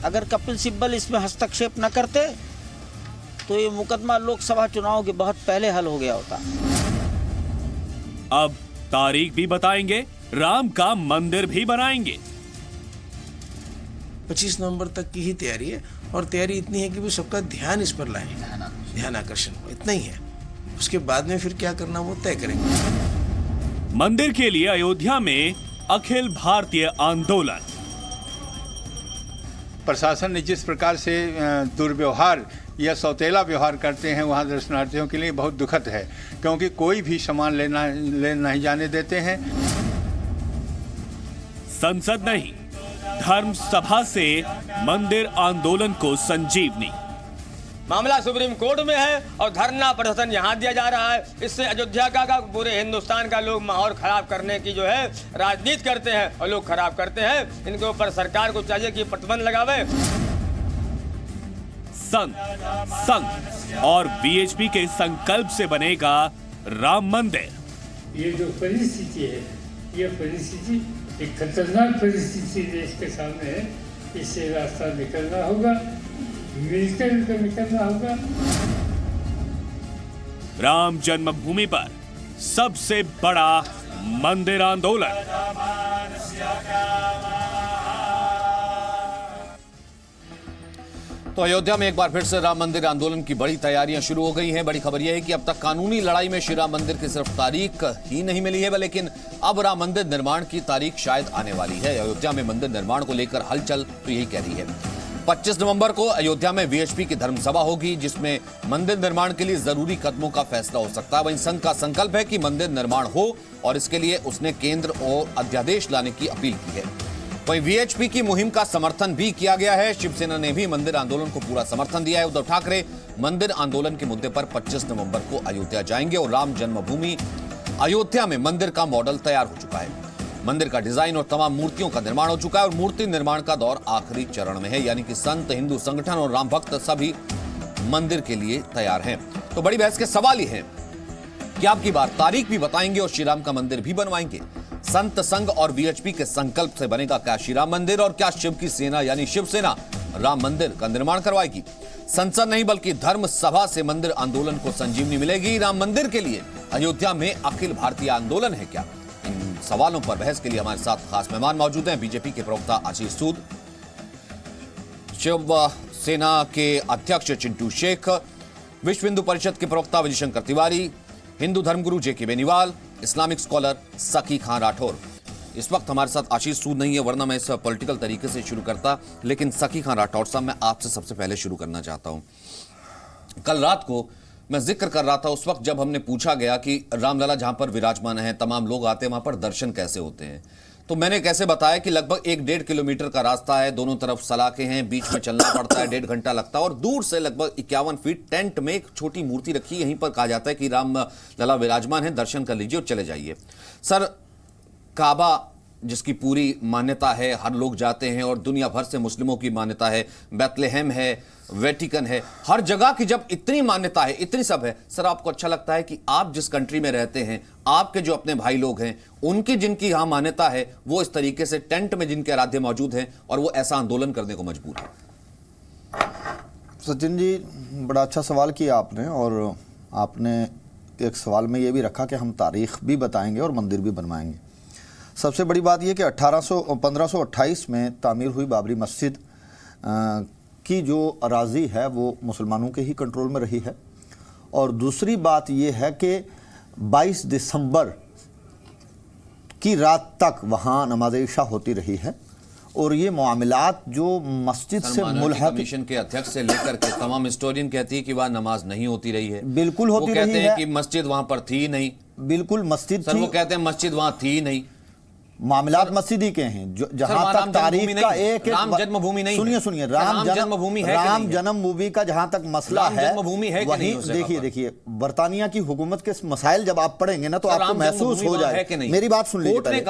अगर कपिल सिब्बल इसमें हस्तक्षेप न करते तो ये मुकदमा लोकसभा चुनाव के बहुत पहले हल हो गया होता। अब तारीख भी बताएंगे, राम का मंदिर भी बनाएंगे। 25 नवंबर तक की ही तैयारी है और तैयारी इतनी है कि वो सबका ध्यान इस पर लाएं, ध्यान आकर्षण, इतना ही है। उसके बाद में फिर क्या करना वो तय करेंगे। मंदिर के लिए अयोध्या में अखिल भारतीय आंदोलन। प्रशासन ने जिस प्रकार से दुर्व्यवहार या सौतेला व्यवहार करते हैं वहाँ दर्शनार्थियों के लिए बहुत दुखद है, क्योंकि कोई भी सामान ले नहीं जाने देते हैं। संसद नहीं, धर्म सभा से मंदिर आंदोलन को संजीवनी। मामला सुप्रीम कोर्ट में है और धरना प्रदर्शन यहाँ दिया जा रहा है। इससे अयोध्या का पूरे हिंदुस्तान का लोग माहौल खराब करने की जो है राजनीति करते हैं और लोग खराब करते हैं। इनके ऊपर सरकार को चाहिए कि प्रतिबंध लगावे। संघ और वीएचपी के संकल्प से बनेगा राम मंदिर। ये जो परिस्थिति है, ये परिस्थिति एक खतरनाक परिस्थिति देश के सामने है। इससे रास्ता निकलना होगा, मिलकर निकलना होगा। राम जन्मभूमि पर सबसे बड़ा मंदिर आंदोलन। तो अयोध्या में एक बार फिर से राम मंदिर आंदोलन की बड़ी तैयारियां शुरू हो गई हैं। बड़ी खबर यह है कि अब तक कानूनी लड़ाई में श्री राम मंदिर की सिर्फ तारीख ही नहीं मिली है, लेकिन अब राम मंदिर निर्माण की तारीख शायद आने वाली है। अयोध्या में मंदिर निर्माण को लेकर हलचल तो यही कह रही है। 25 नवंबर को अयोध्या में वीएचपी की धर्मसभा होगी, जिसमें मंदिर निर्माण के लिए जरूरी कदमों का फैसला हो सकता है। वहीं संघ का संकल्प है कि मंदिर निर्माण हो और इसके लिए उसने केंद्र और अध्यादेश लाने की अपील की है। वहीं वीएचपी की मुहिम का समर्थन भी किया गया है। शिवसेना ने भी मंदिर आंदोलन को पूरा समर्थन दिया है। उद्धव ठाकरे मंदिर आंदोलन के मुद्दे पर 25 नवंबर को अयोध्या जाएंगे और राम जन्मभूमि अयोध्या में मंदिर का मॉडल तैयार हो चुका है। मंदिर का डिजाइन और तमाम मूर्तियों का निर्माण हो चुका है और मूर्ति निर्माण का दौर आखिरी चरण में है, यानी कि संत, हिंदू संगठन और राम भक्त सभी मंदिर के लिए तैयार हैं। तो बड़ी बहस के सवाल ही है कि आपकी बार तारीख भी बताएंगे और श्री राम का मंदिर भी बनवाएंगे। संत, संघ और वीएचपी के संकल्प से बनेगा क्या श्री राम मंदिर, और क्या शिव की सेना यानी शिवसेना राम मंदिर का निर्माण करवाएगी। संसद नहीं बल्कि धर्म सभा से मंदिर आंदोलन को संजीवनी मिलेगी। राम मंदिर के लिए अयोध्या में अखिल भारतीय आंदोलन है क्या? इन सवालों पर बहस के लिए हमारे साथ खास मेहमान मौजूद हैं। बीजेपी के प्रवक्ता आशीष सूद, शिव सेना के अध्यक्ष चिंटू शेख, विश्व हिंदू परिषद के प्रवक्ता विजय शंकर तिवारी, हिंदू धर्मगुरु जेके बेनीवाल, इस्लामिक स्कॉलर सकी खान राठौर। इस वक्त हमारे साथ आशीष सूद नहीं है, वरना मैं इस पॉलिटिकल तरीके से शुरू करता, लेकिन सकी खान राठौर साहब, मैं आपसे सबसे पहले शुरू करना चाहता हूं। कल रात को मैं जिक्र कर रहा था उस वक्त जब हमने पूछा गया कि रामलला जहां पर विराजमान है, तमाम लोग आते हैं, वहां पर दर्शन कैसे होते हैं, तो मैंने कैसे बताया कि लगभग 1-1.5 किलोमीटर का रास्ता है, दोनों तरफ सलाखें हैं, बीच में चलना पड़ता है, 1.5 घंटा लगता है और दूर से लगभग 51 फीट टेंट में एक छोटी मूर्ति रखी, यहीं पर कहा जाता है कि राम लला विराजमान है, दर्शन कर लीजिए और चले जाइए। सर, काबा जिसकी पूरी मान्यता है, हर लोग जाते हैं और दुनिया भर से मुस्लिमों की मान्यता है, बेथलेहम है, वेटिकन है, हर जगह की जब इतनी मान्यता है, इतनी सब है, सर आपको अच्छा लगता है कि आप जिस कंट्री में रहते हैं, आपके जो अपने भाई लोग हैं, उनकी जिनकी यहां मान्यता है, वो इस तरीके से टेंट में जिनके आराध्य मौजूद हैं और वो ऐसा आंदोलन करने को मजबूर है? सचिन जी, बड़ा अच्छा सवाल किया आपने, और आपने एक सवाल में ये भी रखा कि हम तारीख भी बताएंगे और मंदिर भी बनवाएंगे। सबसे बड़ी बात यह कि 1528 में तामीर हुई बाबरी मस्जिद की जो अराज़ी है वो मुसलमानों के ही कंट्रोल में रही है, और दूसरी बात यह है कि 22 दिसंबर की रात तक वहाँ नमाज इशा होती रही है, और ये मामलात जो मस्जिद से मुल्हक कमीशन के अध्यक्ष से लेकर के तमाम हिस्टोरियन कहती है कि वहाँ नमाज नहीं होती रही है। बिल्कुल होती रही है। कहते हैं कि मस्जिद वहाँ पर थी नहीं। बिल्कुल मस्जिद सर, वो कहते हैं मस्जिद वहाँ थी नहीं। मामलात मस्जिदी के हैं जो जहां तक तारीख का एक राम जन्मभूमि नहीं, सुनिए राम जन्मभूमि है, राम जन्मभूमि का जहां तक मसला है, वही देखिए बरतानिया की हुकूमत के मसाइल जब आप पढ़ेंगे ना तो आपको महसूस हो जाए। मेरी बात सुन लीजिए,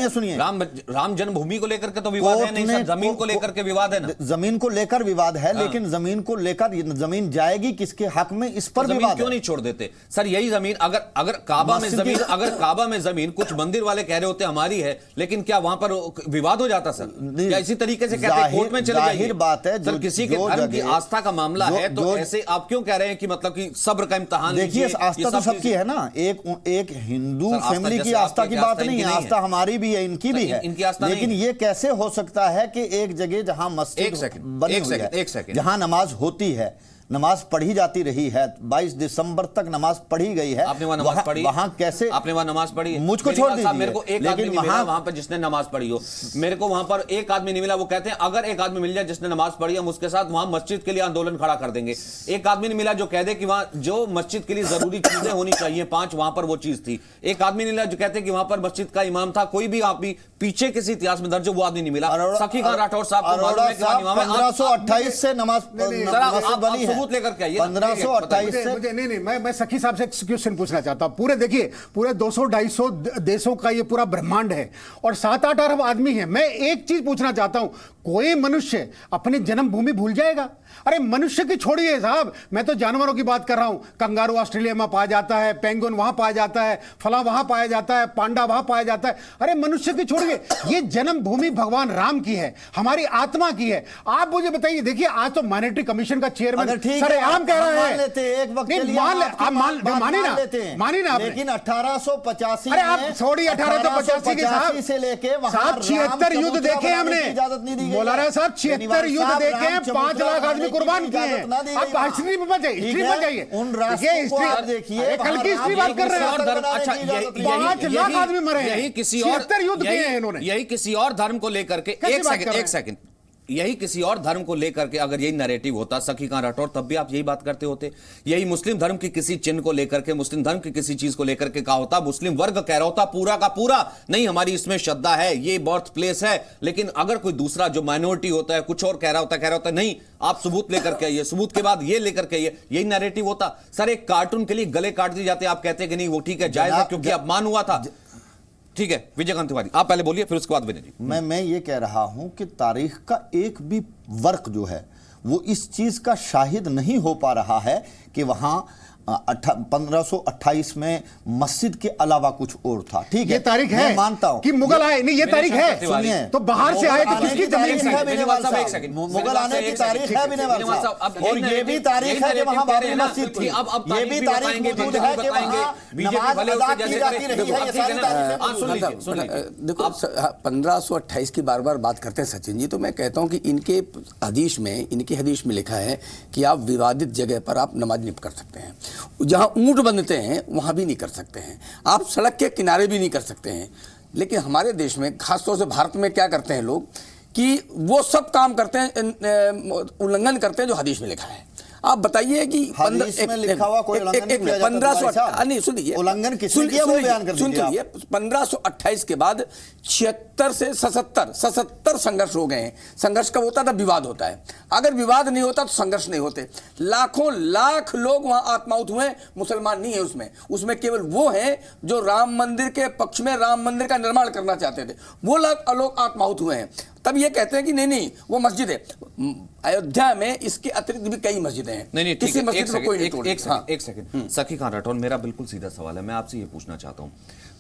सुनिए, राम जन्मभूमि को लेकर के तो विवाद है नहीं सर, जमीन को लेकर के विवाद है ना। जमीन को लेकर विवाद है, लेकिन जमीन को लेकर जमीन जाएगी किसके हक में, इस पर विवाद क्यों नहीं छोड़ देते सर? यही जमीन अगर काबा में जमीन कुछ मंदिर मंदिर वाले कह रहे होते हमारी है, लेकिन क्या वहां पर विवाद हो जाता सर? क्या इसी तरीके से कहते हैं कोर्ट में चले जाइए? जाहिर बात है, सर किसी के धर्म की आस्था का मामला है तो ऐसे आप क्यों कह रहे हैं कि मतलब कि सब्र का इम्तिहान? देखिए, आस्था तो सबकी है ना, एक हिंदू फैमिली की आस्था की बात नहीं है, आस्था हमारी भी है, इनकी भी है, लेकिन ये कैसे हो सकता है कि एक जगह जहां मस्जिद बनी हुई है, जहां नमाज होती है, नमाज पढ़ी जाती रही है, 22 दिसंबर तक नमाज पढ़ी गई है, आपने वहां नमाज पढ़ी? वहां कैसे? आपने वहां नमाज पढ़ी? मुझको छोड़ दीजिए, मेरे को एक आदमी नहीं मिला वहां पर जिसने नमाज पढ़ी हो। मेरे को वहां पर एक आदमी नहीं मिला। वो कहते हैं अगर एक आदमी मिल जाए जिसने नमाज पढ़ी, हम उसके साथ वहां मस्जिद के लिए आंदोलन खड़ा कर देंगे। एक आदमी नहीं मिला जो कह दे कि वहां जो मस्जिद के लिए जरूरी चीजें होनी चाहिए 5, वहां पर वो चीज थी। एक आदमी नहीं मिला जो कहते कि वहां पर मस्जिद का इमाम था। कोई भी आप भी पीछे किसी इतिहास में दर्ज वो आदमी नहीं मिला। सखी खान राठौर साहब को मालूम है कि वहां इमाम है। 1528 से नमाज बनी है, सबूत लेकर के आइए। 1528 से मुझे नहीं, मैं सखी साहब से क्वेश्चन पूछना चाहता हूं। पूरे देखिए, पूरे 200-250 देशों का ये पूरा ब्रह्मांड है और 7-8 अरब आदमी है। मैं एक चीज पूछना चाहता हूं, कोई मनुष्य अपनी जन्मभूमि भूल जाएगा? अरे मनुष्य की छोड़िए साहब, मैं तो जानवरों की बात कर रहा हूं। कंगारू ऑस्ट्रेलिया में पाया जाता है, पेंगुइन वहां पाया जाता है, फला वहां पाया जाता है, पांडा वहां पाया जाता है। अरे मनुष्य की छोड़िए, ये जन्मभूमि भगवान राम की है, हमारी आत्मा की है। आप मुझे बताइए, देखिए आज तो माइनॉरिटी कमीशन का चेयरमैन सरेआम कह रहा है, एक वक्त के लिए मानी ना, लेकिन 1885 अरे आप छोड़िए 1885 के साहब से लेके 76 युद्ध देखे हमने, मौलाना साहब 76 युद्ध देखे हैं, 5 लाख आदमी कुर्बान किए हैं। आप हिस्ट्री में जाइए, उन राष्ट्रों देखिए, कल की हिस्ट्री बात कर रहे हैं। अच्छा, 5 लाख आदमी मरे हैं, यही किसी और 76 युद्ध किए हैं इन्होंने। यही किसी और धर्म को लेकर के एक सेकंड यही किसी और धर्म को लेकर के अगर यही नैरेटिव होता सखी खान राठौर, तब भी आप यही बात करते होते। यही मुस्लिम धर्म की किसी चिन्ह को लेकर के, मुस्लिम धर्म की किसी चीज को लेकर के कहा होता, मुस्लिम वर्ग कह रहा होता पूरा का पूरा नहीं हमारी इसमें श्रद्धा है, ये बर्थ प्लेस है। लेकिन अगर कोई दूसरा जो माइनॉरिटी होता है कुछ और कह रहा होता नहीं आप सबूत लेकर के आइए, सबूत के बाद ये लेकर के आइए, यही नैरेटिव होता। सर एक कार्टून के लिए गले काट दिए जाते, आप कहते हैं कि नहीं वो ठीक है, जायज है क्योंकि अपमान हुआ था। ठीक है विजयकांत तिवारी, आप पहले बोलिए फिर उसके बाद विनय जी। मैं ये कह रहा हूं कि तारीख का एक भी वर्क जो है वो इस चीज का शाहिद नहीं हो पा रहा है कि वहां 1528 में मस्जिद के अलावा कुछ और था। ठीक है, ये तारीख है, मैं मानता हूं कि मुगल आए, नहीं ये तारीख है, सुनिए, तो बाहर से आए तो किसकी जमीन है? मुगल आने की तारीख है बिनेवाल साहब, और ये भी तारीख है कि वहां बाबरी मस्जिद थी, ये भी तारीख मौजूद है कि वहां नमाज अदा की जाती रही है। ये सारी तारीखें देखो, 1528 की बार बार बात करते हैं सचिन जी, तो मैं कहता हूं कि इनके हदीस में लिखा है कि आप विवादित जगह पर आप नमाज नहीं कर सकते हैं, जहां ऊंट बंधते हैं वहां भी नहीं कर सकते हैं, आप सड़क के किनारे भी नहीं कर सकते हैं। लेकिन हमारे देश में खासतौर से भारत में क्या करते हैं लोग कि वो सब काम करते हैं, उल्लंघन करते हैं जो हदीस में लिखा है। आप बताइए कि 1528 के बाद 76 से 77 संघर्ष हो गए हैं। संघर्ष कब होता था? विवाद होता है। अगर विवाद नहीं होता तो संघर्ष नहीं होते। लाखों लाख लोग वहां आत्माहुत हुए, मुसलमान नहीं है उसमें केवल वो हैं जो राम मंदिर के पक्ष में राम मंदिर का निर्माण करना चाहते थे, वो लोग आत्माहुत हुए हैं। तब ये कहते हैं कि नहीं वो मस्जिद है। अयोध्या में इसके अतिरिक्त भी कई मस्जिदें हैं। नहीं किसी मस्जिद को कोई नहीं तोड़। एक सेकंड सखी खान राठौर, मेरा बिल्कुल सीधा सवाल है, मैं आपसे ये पूछना चाहता हूँ,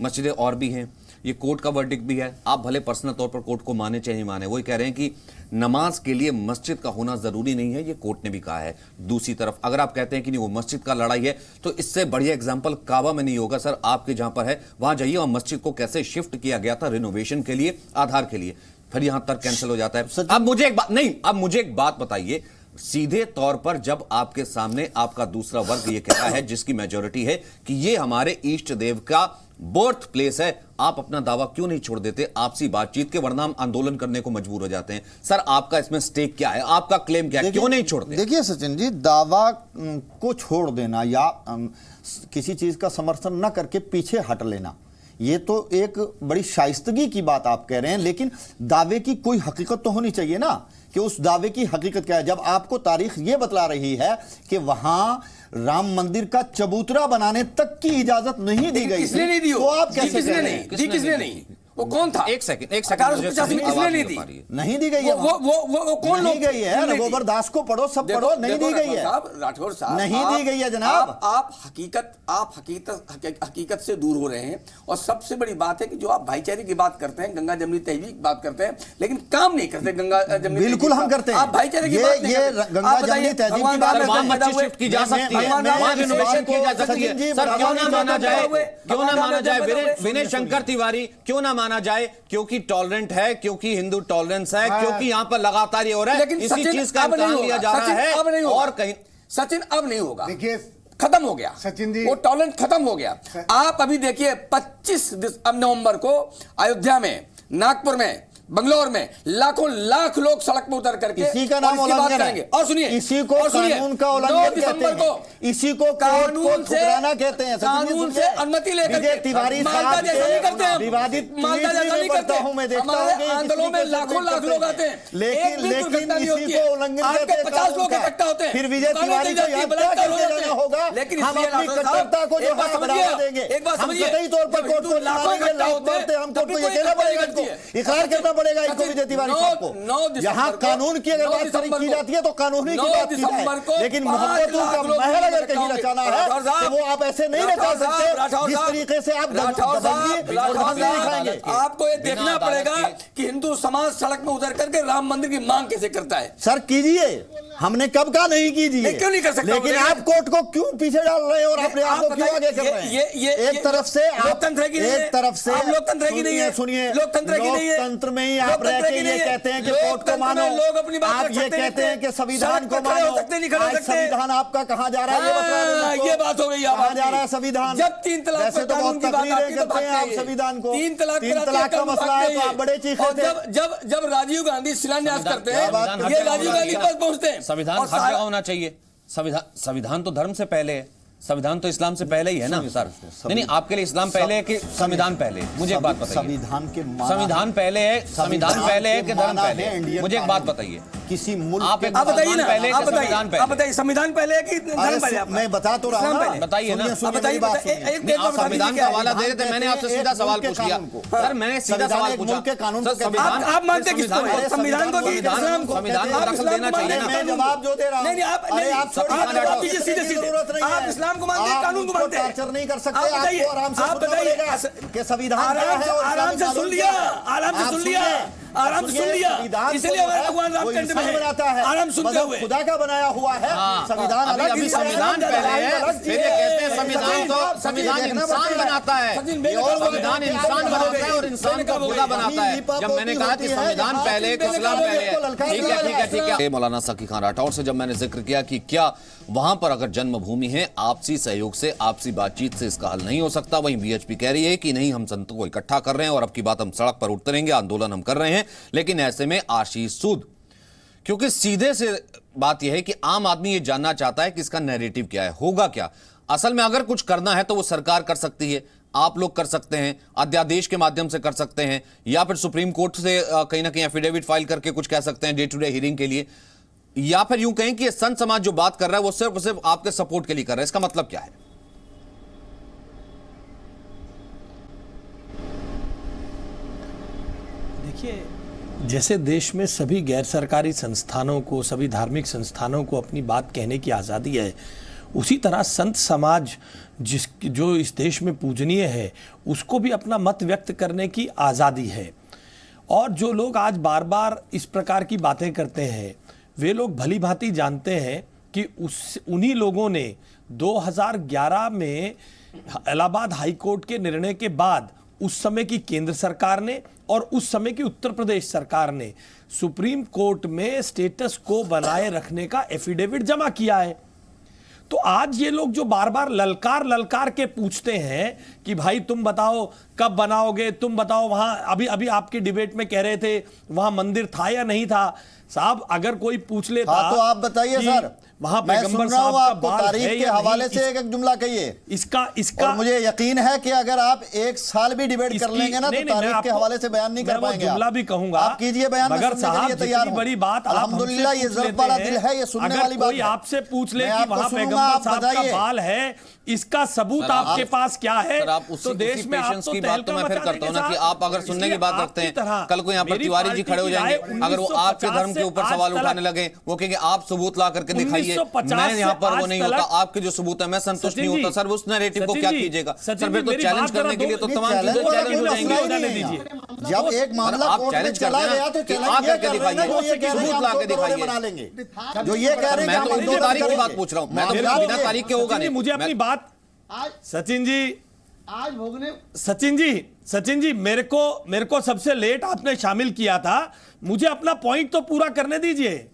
मस्जिदें और भी हैं, ये कोर्ट का वर्डिक्ट भी है, आप भले पर्सनल तौर पर कोर्ट को माने चाहे माने, वही कह रहे हैं कि नमाज के लिए मस्जिद का होना जरूरी नहीं है, ये कोर्ट ने भी कहा है। दूसरी तरफ अगर आप कहते हैं कि नहीं वो मस्जिद का लड़ाई है, तो इससे बढ़िया एग्जांपल काबा में नहीं होगा सर। आपके जहां पर है वहां जाइए और मस्जिद को कैसे शिफ्ट किया गया था रिनोवेशन के लिए, आधार के लिए, फिर यहां तक कैंसिल हो जाता है। अब मुझे एक बात बताइए, सीधे तौर पर जब आपके सामने आपका दूसरा वर्ग ये कह रहा है जिसकी मेजॉरिटी है कि ये हमारे इष्ट देव का बर्थ प्लेस है, आप अपना दावा क्यों नहीं छोड़ देते आपसी बातचीत के, वरना हम आंदोलन करने को मजबूर हो जाते हैं। सर आपका इसमें स्टेक क्या है, आपका क्लेम क्या है, क्यों नहीं छोड़ते? देखिए सचिन जी, दावा को छोड़ देना या किसी चीज का समर्थन न करके पीछे हट लेना, ये तो एक बड़ी शाइस्तगी की बात आप कह रहे हैं, लेकिन दावे की कोई हकीकत तो होनी चाहिए ना, कि उस दावे की हकीकत क्या है। जब आपको तारीख ये बतला रही है कि वहां राम मंदिर का चबूतरा बनाने तक की इजाजत नहीं दी गई, किसने नहीं दी? तो आप कैसे किसने नहीं? वो कौन था? एक सेकंड 1885 में किसने नहीं दी? नहीं दी गई है। वो कौन नहीं गई है। रघुवर दास को पढ़ो, सब पढ़ो, नहीं दी गई है। राठौर साहब नहीं दी गई है जनाब। आप हकीकत से दूर हो रहे हैं। और सबसे बड़ी बात है कि जो आप भाईचारे की बात करते हैं, गंगा जमुनी तहजीब की बात करते हैं, लेकिन काम नहीं करते गंगा जमुनी। बिल्कुल हम करते हैं। आप भाईचारे की बात नहीं करते। गंगा जमुनी तहजीब की बात की जा सकती है, वहां रिनोवेशन की जा सकती है। सर क्यों ना माना जाए विनय शंकर तिवारी, क्यों ना माना जाए? क्योंकि टॉलरेंट है, क्योंकि हिंदू टॉलरेंस है, क्योंकि यहाँ पर लगातार ये हो रहा है, इसी चीज का इम्तिहान लिया जा रहा है। और कहीं सचिन अब नहीं होगा, देखिए खत्म हो गया सचिन जी, वो टॉलरेंट खत्म हो गया। आप अभी देखिए 25 नवंबर को अयोध्या में, नागपुर में, बंगलौर में लाखों लाख लोग सड़क पर उतर करके इसी का नाम उल्लंघन है। और सुनिए, इसी को कानून का उल्लंघन कहते हैं। इसी को कानून से ठुकराना कहते हैं। कानून से अनुमति लेकर तिवारी साहब जैसा नहीं करते हम, विवादित मालदा जैसा नहीं करते हूं। मैं देखता हूं कि आंदोलनों में लाखों लाख लोग आते हैं, लेकिन इसी को उल्लंघन कहते हैं। 50 लोग इकट्ठा होते हैं, फिर विजय तिवारी को याद क्या करके जाना होगा? लेकिन हम अपनी कट्टरता को जो है बढ़ावा देंगे। एक बात हम समझिए, सतही तौर पर कोर्ट को मारेंगे, लाख मारते हम कोर्ट को ये कहना पड़ेगा, इनको इकरार करना पड़ेगा इनको, विजय तिवारी साहब को। यहाँ कानून की अगर बात की जाती है तो कानूनी की बात की जाए, लेकिन मोहब्बतों का महल अगर कहीं रचाना है तो वो आप ऐसे नहीं रचा सकते जिस तरीके से आप दिखाएंगे। आपको ये देखना पड़ेगा कि हिंदू समाज सड़क में उतर करके राम मंदिर की मांग कैसे करता है। सर कीजिए, हमने कब का नहीं कीजिए, क्यों नहीं कर सकते? लेकिन आप कोर्ट को क्यों पीछे डाल रहे हैं और अपने आप को क्यों आगे कर रहे हैं? एक तरफ से लोकतंत्र की एक तरफ से लोकतंत्र की नहीं है, सुनिए, लोकतंत्र की नहीं है, लोकतंत्र में ही आप रह के ये कहते हैं कि कोर्ट को मानो, लोग अपनी बात आप ये कहते हैं कि संविधान को मानो। आज संविधान आपका कहाँ जा रहा है ये बता, ये बात हो गई। कहाँ जा रहा है संविधान? जब 3 तलाक वैसे तो बहुत तकरीरें करते हैं आप संविधान को, 3 तलाक का मसला है तो आप बड़े चीखे थे। जब राजीव गांधी शिलान्यास करते हैं, ये राजीव गांधी पर पहुंचते हैं। संविधान हर जगह होना चाहिए। संविधान तो धर्म से पहले है, संविधान तो इस्लाम से पहले ही है ना सर? नहीं, आपके लिए इस्लाम पहले है कि संविधान पहले? मुझे एक बात बताइए। संविधान पहले है कि धर्म पहले? मुझे एक बात बताइए। किसी मुल्क आप बताइए ना, आप बताइए संविधान पहले है कि धर्म पहले? मैं बता तो रहा हूं, बताइए ना। आप संविधान का हवाला दे रहे थे, मैंने आपसे सीधा सवाल पूछ लिया सर, मैंने सीधा सवाल पूछा के कानून को। आप मानते किसको हैं? संविधान को, संविधान को दखल देना चाहिए ना। मैं जवाब जो दे रहा हूं, नहीं आप सीधे सीधे आप इस्लाम को मानते हैं, कानून को मानते हैं? टॉर्चर नहीं कर सकते। आपको आराम से सुनना पड़ेगा कि संविधान क्या है और आराम से सुन लिया, आराम से सुन लिया, आराम से सुन लिया। इसलिए हमारे भगवान राम चंद्र में बनाता है, आराम सुनते हुए खुदा का बनाया हुआ है संविधान। अभी संविधान पहले है, फिर ये कहते हैं संविधान इंसान बनाता है, संविधान इंसान बनाता है और इंसान को खुदा बनाता है। जब मैंने कहा कि संविधान पहले कि इस्लाम पहले है, ठीक है। मौलाना सकी खान राठौर से जब मैंने जिक्र किया कि क्या वहां पर अगर जन्मभूमि है, आपसी सहयोग से, आपसी बातचीत से इसका हल नहीं हो सकता, वहीं बीएचपी कह रही है कि नहीं, हम संतों को इकट्ठा कर रहे हैं और अब की बात हम सड़क पर उतरेंगे, आंदोलन हम कर रहे हैं। लेकिन ऐसे में आशीष सूद, क्योंकि सीधे से बात यह है कि आम आदमी यह जानना चाहता है कि इसका नैरेटिव क्या है, होगा क्या। असल में अगर कुछ करना है तो वो सरकार कर सकती है, आप लोग कर सकते हैं, अध्यादेश के माध्यम से कर सकते हैं, या फिर सुप्रीम कोर्ट से कहीं ना कहीं एफिडेविट फाइल करके कुछ कह सकते हैं डे टू डे हियरिंग के लिए, या फिर यूं कहें कि संत समाज जो बात कर रहा है वो सिर्फ आपके सपोर्ट के लिए कर रहा है। इसका मतलब क्या है? देखिए, जैसे देश में सभी गैर सरकारी संस्थानों को, सभी धार्मिक संस्थानों को अपनी बात कहने की आज़ादी है, उसी तरह संत समाज जो इस देश में पूजनीय है उसको भी अपना मत व्यक्त करने की आज़ादी है। और जो लोग आज बार बार इस प्रकार की बातें करते हैं, वे लोग भली भांति जानते हैं कि उन्हीं लोगों ने 2011 में इलाहाबाद हाई कोर्ट के निर्णय के बाद उस समय की केंद्र सरकार ने और उस समय की उत्तर प्रदेश सरकार ने सुप्रीम कोर्ट में स्टेटस को बनाए रखने का एफिडेविट जमा किया है। तो आज ये लोग जो बार बार ललकार के पूछते हैं कि भाई तुम बताओ कब बनाओगे, तुम बताओ वहां अभी आपकी डिबेट में कह रहे थे वहां मंदिर था या नहीं था। साहब अगर कोई पूछ लेता तो आप बताइए सर, वहां पैगंबर साहब आपको तारीख के हवाले से एक जुमला कहिए। इसका और मुझे यकीन है कि अगर आप एक साल भी डिबेट कर लेंगे ना तो तारीख के हवाले से बयान नहीं कर पाएंगे। जुमला भी कहूंगा, आप कीजिए बयान, मगर साहब जितनी बड़ी बात अल्हम्दुलिल्लाह ये ज़र्फ वाला दिल है, ये सुनने वाली बात है। कोई आपसे पूछ ले कि वहां पैगंबर साहब का बाल है, इसका सबूत आपके पास क्या है? तो देश में आप तो बात तो मैं फिर करता हूँ ना कि आप अगर सुनने की बात रखते हैं, कल को यहाँ पर तिवारी जी खड़े हो जाएंगे, अगर वो आपके धर्म के ऊपर सवाल उठाने लगे, वो कहेंगे आप सबूत ला करके दिखाइए, मैं यहाँ पर वो नहीं होता, आपके जो सबूत है मैं संतुष्ट नहीं होता। सर उस नैरेटिव को क्या कीजिएगा सर? फिर तो चैलेंज करने के लिए तो तमाम चीजें चैलेंज हो जाएंगी। जब एक मामला आप चैलेंज करते हैं तो आ करके दिखाइए, सबूत ला के दिखाइए। जो ये कह रहे हैं, मैं तो 2 तारीख की बात पूछ रहा हूँ, मैं तो बिना तारीख के होगा नहीं। मुझे अपनी बात सचिन जी आज भोगने सचिन जी मेरे को सबसे लेट आपने शामिल किया था, मुझे अपना पॉइंट तो पूरा करने दीजिए।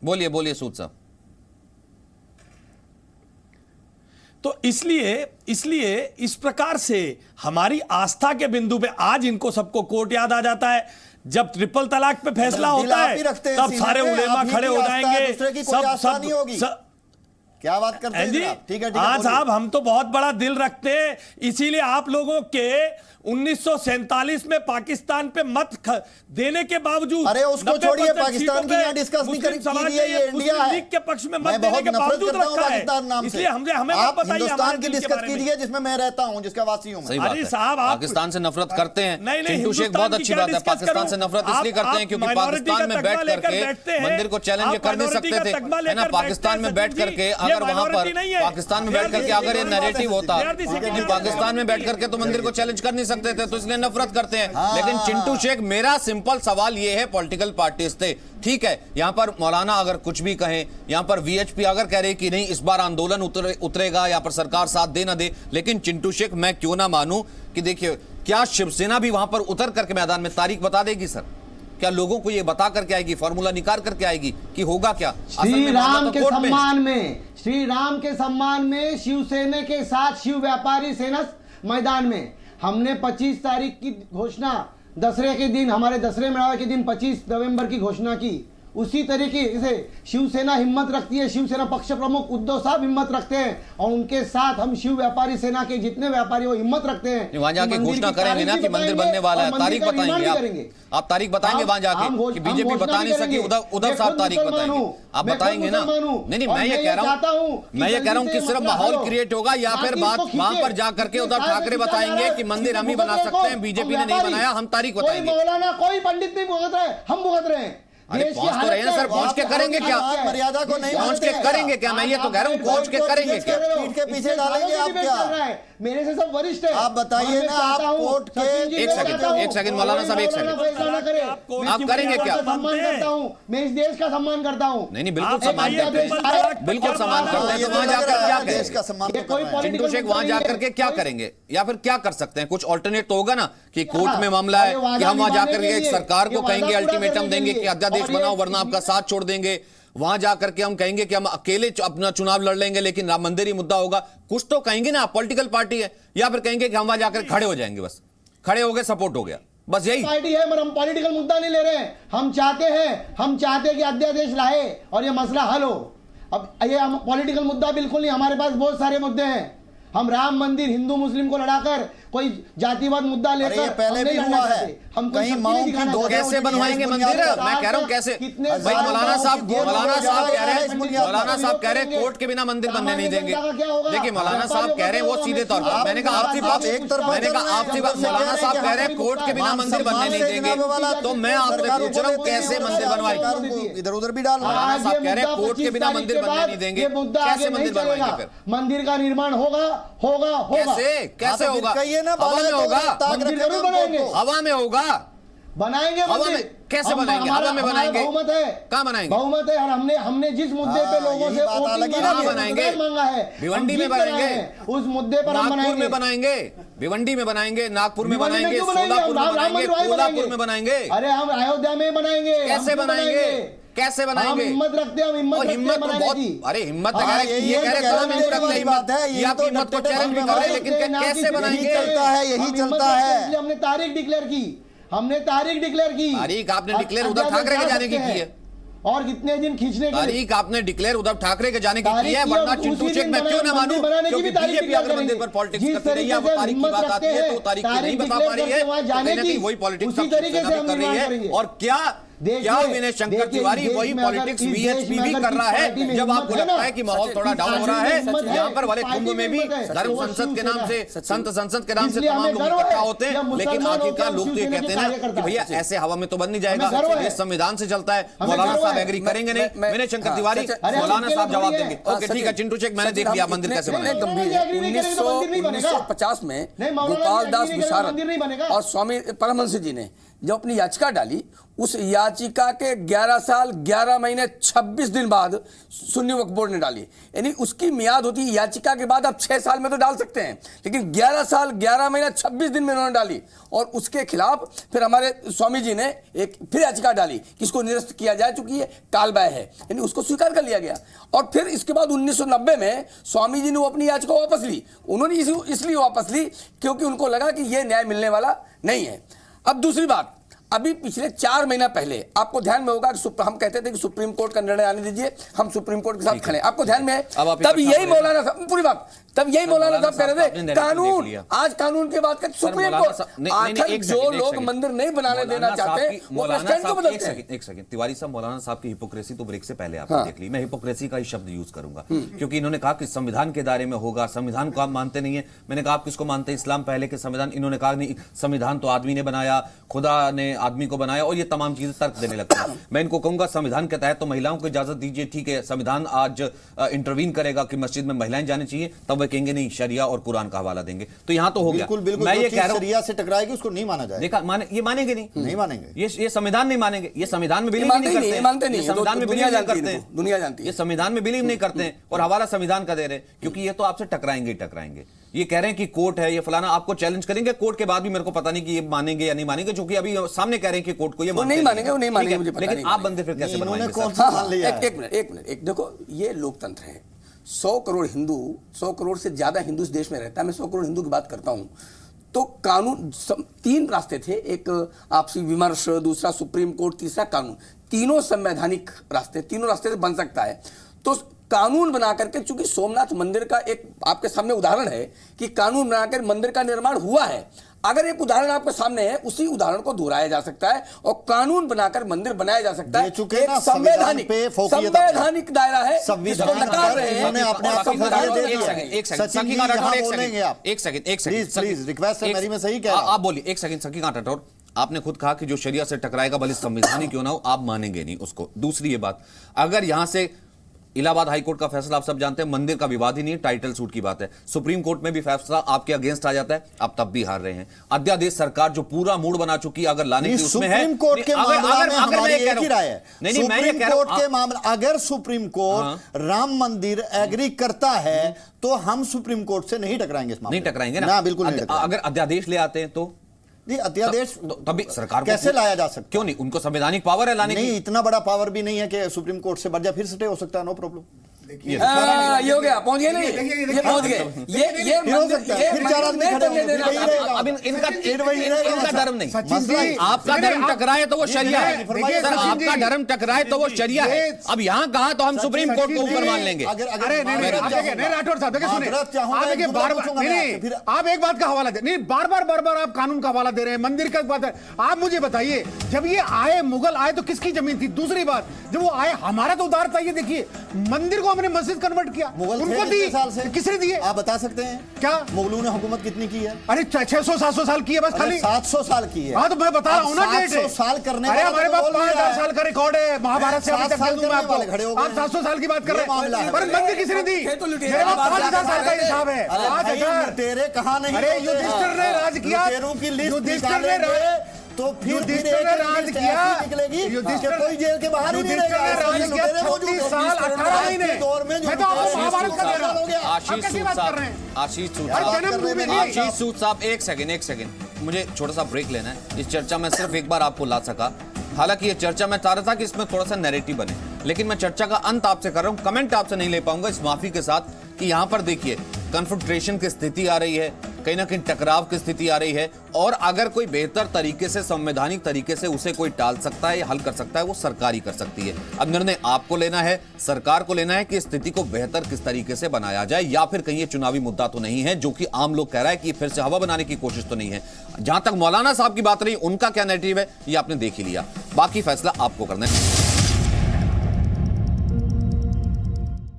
बोलिए सूद साहब। तो इसलिए इस प्रकार से हमारी आस्था के बिंदु पे आज इनको सबको कोर्ट याद आ जाता है। जब ट्रिपल तलाक पे फैसला होता है तब सारे उलेमा खड़े हो जाएंगे, सब क्या बात करते हैं जी? ठीक है हाँ साहब, हम तो बहुत बड़ा दिल रखते हैं, इसीलिए आप लोगों के 1947 में पाकिस्तान पे मत देने के बावजूद, अरे उसको छोड़िए, पाकिस्तान की यहाँ डिस्कस नहीं कीजिए, ये इंडिया है। लीग के पक्ष में मत देने के बावजूद रखा है, इसलिए हमें आप हिंदुस्तान की डिस्कस कीजिए जिसमें मैं रहता हूँ, जिसका वासी हूँ। अरे साहब, पाकिस्तान से नफरत करते हैं, चिंटू शेख बहुत अच्छी बात है। पाकिस्तान से नफरत इसलिए करते हैं क्योंकि पाकिस्तान में बैठ करके मंदिर को चैलेंज कर नहीं सकते थे, है ना? पाकिस्तान में बैठ करके अगर वहां पर पाकिस्तान में बैठ करके अगर ये नैरेटिव होता कि पाकिस्तान में बैठ करके तो मंदिर को चैलेंज कर नहीं सकते थे, तो इसलिए नफरत करते हैं। लेकिन चिंटू शेख, मेरा सिंपल सवाल ये है, पॉलिटिकल पार्टीज थे, ठीक है, यहां पर मौलाना अगर कुछ भी कहें, यहां पर वीएचपी अगर कह रहे कि नहीं इस बार आंदोलन उतरेगा, यहां पर सरकार साथ दे ना दे, लेकिन चिंटू शेख मैं क्यों ना मानूं कि देखिए, क्या शिवसेना भी वहां पर उतर करके मैदान में तारीख बता देगी सर? क्या लोगों को ये बता करके आएगी, फॉर्मूला निकाल करके आएगी कि होगा क्या? श्री राम के सम्मान में, श्री राम के सम्मान में शिवसेना के साथ शिव व्यापारी सेना मैदान में हमने 25 तारीख की घोषणा, दसरे के दिन, हमारे दसरे मेड़ावे के दिन 25 नवंबर की घोषणा की। उसी तरीके से शिवसेना हिम्मत रखती है, शिवसेना पक्ष प्रमुख उद्धव साहब हिम्मत रखते हैं, और उनके साथ हम शिव व्यापारी सेना के जितने व्यापारी वो हिम्मत रखते हैं। वहां जाके घोषणा करेंगे ना कि मंदिर बनने वाला है, तारीख बताएंगे आप तारीख बताएंगे वहां जाके कि बीजेपी बता नहीं सकी, उद्धव साहब तारीख बताएंगे, आप बताएंगे ना? नहीं, मैं ये कह रहा हूँ कि सिर्फ माहौल क्रिएट होगा या फिर बात वहां पर जाकर के उद्धव ठाकरे बताएंगे कि मंदिर हम ही बना सकते हैं, बीजेपी ने नहीं बनाया, हम तारीख बताएंगे। मौलाना कोई पंडित नहीं भुगत रहे, हम भुगत रहे हैं। अरे पहुंच तो रहे हैं सर, पहुंच के करेंगे क्या? मर्यादा को नहीं पहुंच के करेंगे क्या? मैं ये तो कह रहा हूँ, पहुंच के करेंगे क्या? पीठ के पीछे डालेंगे आप क्या? मेरे से सब वरिष्ठ है, आप बताइए ना, आप कोर्ट के एक सेकंड मौलाना साहब, एक सेकंड, आप करेंगे क्या? सम्मान करता हूँ, मैं इस देश का सम्मान करता हूँ। नहीं, बिल्कुल सम्मान करते हैं, बिल्कुल सम्मान करते हैं। तो वहां जाकर क्या करेंगे? चिंटू शेख वहां जाकर के क्या करेंगे या फिर क्या कर सकते हैं? कुछ ऑल्टरनेट तो होगा ना कि कोर्ट में मामला है कि हम वहां जाकर के सरकार को कहेंगे, अल्टीमेटम देंगे कि अध्यादेश बनाओ वरना आपका साथ छोड़ देंगे। वहां जाकर के हम कहेंगे कि हम अकेले अपना चुनाव लड़ लेंगे लेकिन राम मंदिर ही मुद्दा होगा, कुछ तो कहेंगे ना, पॉलिटिकल पार्टी है। या फिर कहेंगे कि हम वहां जाकर खड़े हो जाएंगे, बस खड़े हो गए, सपोर्ट हो गया, बस यही पार्टी है। मगर हम पॉलिटिकल मुद्दा नहीं ले रहे हैं, हम चाहते हैं कि अध्यादेश लाए और ये मसला हल हो। अब ये हम पॉलिटिकल मुद्दा बिल्कुल नहीं, हमारे पास बहुत सारे मुद्दे हैं। हम राम मंदिर हिंदू मुस्लिम को लड़ाकर कोई जातिवाद मुद्दा लेकर पहले भी हुआ है, हम कहीं माओ की दो कैसे बनवाएंगे मंदिर? मैं कह रहा हूँ कैसे भाई, मौलाना साहब कह रहे हैं कोर्ट के बिना मंदिर बनने नहीं देंगे। देखिए मौलाना साहब कह रहे हैं वो सीधे तौर पर, मैंने कहा आपसी बात, मैंने कहा आपसी बात, मौलाना साहब कह रहे हैं कोर्ट के बिना मंदिर बनने नहीं देंगे, तो मैं आपसे पूछ रहा हूँ कैसे मंदिर बनवाएंगे? इधर उधर भी डाल, मौलाना साहब कह रहे हैं कोर्ट के बिना मंदिर बनने नहीं देंगे, कैसे मंदिर बनवाएंगे? फिर मंदिर का निर्माण होगा कैसे होगा? हवा में होगा, हवा में होगा, बनाएंगे मंदिर। कैसे बनाएंगे? हवा में बनाएंगे? बहुमत है, कहाँ बनाएंगे? बहुमत है, और हमने जिस मुद्दे पे लोगों से बनाएंगे, मांगा है, भिवंडी में बनाएंगे, उस मुद्दे पर हम नागपुर में बनाएंगे, भिवंडी में बनाएंगे, नागपुर में बनाएंगे, सोलापुर में बनाएंगे, कोल्हापुर में बनाएंगे। अरे हम अयोध्या में बनाएंगे। कैसे बनाएंगे? कैसे बनाएंगे? हिम्मत रखते हैं, हिम्मत तो बहुत, अरे हिम्मत ये कह रहे कहाँ हिम्मत रखते हैं? हिम्मत है, ये आपकी हिम्मत को चैलेंज भी कर रहे हैं, लेकिन कैसे बनाएंगे? यही चलता है। हमने तारीख डिक्लेयर की, तारीख आपने डिक्लेयर उद्धव ठाकरे के जाने की है, और कितने दिन खींचने की तारीख आपने डिक्लेयर उद्धव ठाकरे के जाने की है, वरना चिंटू शेख मैं क्यों ना मानूं, क्योंकि बीजेपी अगर मंदिर पर पॉलिटिक्स करती रही है, वो तारीख की बात आती है तो तारीख की नहीं बता पा रही है, कहीं ना कहीं वही पॉलिटिक्स कर रही है। और क्या क्या विनय शंकर तिवारी वही पॉलिटिक्स वीएचपी भी कर रहा है जब आपको लगता है कि माहौल थोड़ा डाउन हो रहा है? यहाँ पर वाले कुंभ में भी धर्म संसद के नाम से, संत संसद के नाम से तमाम लोग इकट्ठा होते हैं, लेकिन आखिरकार लोग तो ये कहते हैं ना कि भैया ऐसे हवा में तो बन नहीं जाएगा, ये संविधान से चलता है। मौलाना साहब एग्री करेंगे नहीं? विनय शंकर तिवारी, मौलाना साहब जवाब देंगे। ओके ठीक है चिंटू शेख, मैंने देख लिया मंदिर कैसे बना। गंभीर है। 1950 में गोपाल दास विशारद और स्वामी परमहंस जी ने जब अपनी याचिका डाली, उस याचिका के 11 साल 11 महीने 26 दिन बाद सुन्नी वक्फ बोर्ड ने डाली। यानी उसकी मियाद होती है याचिका के बाद, आप 6 साल में तो डाल सकते हैं, लेकिन 11 साल 11 महीने 26 दिन में उन्होंने डाली। और उसके खिलाफ फिर हमारे स्वामी जी ने एक फिर याचिका डाली कि इसको निरस्त किया जाए, चूंकि ये कालबाह्य है, यानी उसको स्वीकार कर लिया गया। और फिर इसके बाद 1990 में स्वामी जी ने वो अपनी याचिका वापस ली। उन्होंने इसलिए वापस ली क्योंकि उनको लगा कि यह न्याय मिलने वाला नहीं है। अब दूसरी बात, अभी पिछले 4 महीना पहले आपको ध्यान में होगा कि हम कहते थे कि सुप्रीम कोर्ट का निर्णय आने दीजिए, हम सुप्रीम कोर्ट के साथ खड़े। आपको ध्यान में है? तब यही मौलाना साहब, पूरी बात, तब यही मौलाना साहब कह रहे थे कानून, आज कानून की बात कर सुप्रीम कोर्ट। आखिर जो लोग मंदिर नहीं बनाने देना चाहते वो प्रेसिडेंट को बदलते हैं। एक सेकंड तिवारी साहब, मौलाना साहब की हिपोक्रेसी तो ब्रेक से पहले आपने देख ली। मैं हिपोक्रेसी का ही शब्द यूज करूंगा क्योंकि इन्होंने कहा कि संविधान के दायरे में होगा, संविधान को आप मानते नहीं है। मैंने कहा आप किसको मानते हैं? इस्लाम पहले के संविधान। इन्होंने कहा नहीं, संविधान तो आदमी ने बनाया, खुदा ने आदमी को बनाया, और ये तमाम चीजें तर्क देने लगता है। मैं इनको कहूंगा संविधान के तहत तो महिलाओं को इजाजत दीजिए, ठीक है, संविधान आज इंटरवीन करेगा कि मस्जिद में महिलाएं जानी चाहिए, तब वे कहेंगे नहीं, शरिया और कुरान का हवाला देंगे। तो यहां तो हो गया। मैं ये कह रहा हूं शरिया से टकराएगी उसको नहीं माना जाएगा। देखा, ये मानेंगे नहीं मानेंगे, ये संविधान नहीं मानेंगे, ये संविधान में बिलीव नहीं करते, मानते नहीं, संविधान में बिलीव नहीं करते हैं, दुनिया जानती है, ये संविधान में बिलीव नहीं करते हैं और हवाला संविधान का दे रहे हैं, क्योंकि ये तो आपसे टकराएंगे ही टकराएंगे। ये कह रहे हैं कि कोर्ट है, ये फलाना, आपको चैलेंज करेंगे कोर्ट के बाद भी। मेरे को पता नहीं कि ये मानेंगे या नहीं मानेंगे, जो कि अभी सामने कह रहे हैं कि कोर्ट को ये नहीं मानेंगे, वो नहीं मानेंगे, मुझे पता नहीं। लेकिन आप बंदे फिर कैसे बनवाएंगे? एक मिनट, देखो ये लोकतंत्र है। 100 करोड़ हिंदू, 100 करोड़ से ज्यादा हिंदू इस देश में रहता है। मैं 100 करोड़ हिंदू की बात करता हूं, तो कानून 3 रास्ते थे, एक आपसी विमर्श, दूसरा सुप्रीम कोर्ट, तीसरा कानून। तीनों संवैधानिक रास्ते, तीनों रास्ते से बन सकता है। तो कानून बना करके, चूंकि सोमनाथ मंदिर का एक आपके सामने उदाहरण है कि कानून बनाकर मंदिर का निर्माण हुआ है, अगर एक उदाहरण आपके सामने है, उसी उदाहरण को दोहराया जा सकता है और कानून बनाकर मंदिर बनाया जा सकता है। एक संवैधानिक दायरा है, संविधान रिक्वेस्ट है मेरी, मैं सही कह रहा हूं। आप बोलिए, एक सेकंड सकीकांत राठौर, आपने खुद कहा कि जो शरिया से टकराएगा भले संविधान ही क्यों ना हो, आप मानेंगे नहीं उसको। दूसरी ये बात, अगर यहां से इलाहाबाद हाईकोर्ट का फैसला आप सब जानते हैं, मंदिर का विवाद ही नहीं, टाइटल सूट की बात है, सुप्रीम कोर्ट में भी फैसला आपके अगेंस्ट आ जाता है, आप तब भी हार रहे हैं। अध्यादेश सरकार जो पूरा मूड बना चुकी है, अगर लाने की उसमें है, सुप्रीम कोर्ट के मामले में हमारी एक ही राय है। नहीं, मैं ये कह रहा हूं के मामले, अगर सुप्रीम कोर्ट राम मंदिर एग्री करता है तो हम सुप्रीम कोर्ट से नहीं टकराएंगे इस मामले में। नहीं टकराएंगे ना, बिल्कुल नहीं। अगर अध्यादेश ले आते हैं तो अध्यादेश तभी सरकार कैसे लाया जा सकता? क्यों नहीं, उनको संवैधानिक पावर है लाने की। नहीं, इतना बड़ा पावर भी नहीं है कि सुप्रीम कोर्ट से बढ़ जाए, फिर स्टे हो सकता है, नो प्रॉब्लम। ये हो गया, पहुंच गए नहीं, ये पहुंच गए, ये हो सकता है, फिर 4 आदमी खड़े होंगे, फिर वही रहेगा। अब इनका धर्म नहीं, आपका धर्म टकराए तो वो शरिया है, सर आपका धर्म टकराए तो वो शरिया है। अब यहाँ कहा तो हम सुप्रीम कोर्ट को ऊपर मान लेंगे। अरे नहीं राठौर साहब देखिए, सुनिए, आप देखिए बार-बार आप एक बात का हवाला दे, नहीं बार-बार आप कानून का हवाला दे रहे हैं, मंदिर का बात है। आप मुझे बताइए, जब ये आए, मुगल आए तो किसकी जमीन थी? दूसरी बात, जब वो आए, हमारा तो उदार था। ये देखिए, मंदिर को हमने मस्जिद कन्वर्ट किया, मुगल उनको दी, साल से किसने दिए? आप बता सकते हैं क्या? मुगलों ने हुकूमत कितनी की है? अरे 600-700 साल की है बस, खाली 700 साल की है। हाँ तो मैं बता रहा हूँ ना, 700 साल करने अरे हमारे पास 5000 साल का रिकॉर्ड है, महाभारत से आप 700 साल की बात कर रहे हैं, पर मंदिर किसने दी? मेरे पास 5000 साल का हिसाब है, 5000। तेरे कहाँ नहीं? अरे युधिष्ठिर ने राज किया, युधिष्ठिर ने तो फिर युधिष्ठिर ने राज किया, युधिष्ठिर कोई जेल के बाहर ही नहीं रहेगा। राज किया 36 साल 18 महीने। मैं तो आपको महाभारत का दे रहा हूं। आशीष सूद साहब, एक सेकंड, मुझे छोटा सा ब्रेक लेना है। इस चर्चा में सिर्फ एक बार आपको ला सका, हालांकि ये चर्चा मैं चाह रहा था कि इसमें थोड़ा सा नैरेटिव बने, लेकिन मैं चर्चा का अंत आपसे कर रहा हूं, कमेंट आपसे नहीं ले पाऊंगा इस माफी के साथ कि यहां पर देखिए कन्फ्रंटेशन की स्थिति आ रही है, कहीं ना कहीं टकराव की स्थिति आ रही है, और अगर कोई बेहतर तरीके से, संवैधानिक तरीके से उसे कोई टाल सकता है या हल कर सकता है, वो सरकार ही कर सकती है। अब निर्णय आपको लेना है, सरकार को लेना है कि स्थिति को बेहतर किस तरीके से बनाया जाए, या फिर कहीं ये चुनावी मुद्दा तो नहीं है जो कि आम लोग कह रहा है कि फिर से हवा बनाने की कोशिश तो नहीं है। जहां तक मौलाना साहब की बात रही, उनका क्या नैरेटिव है ये आपने देख ही लिया, बाकी फैसला आपको करना है।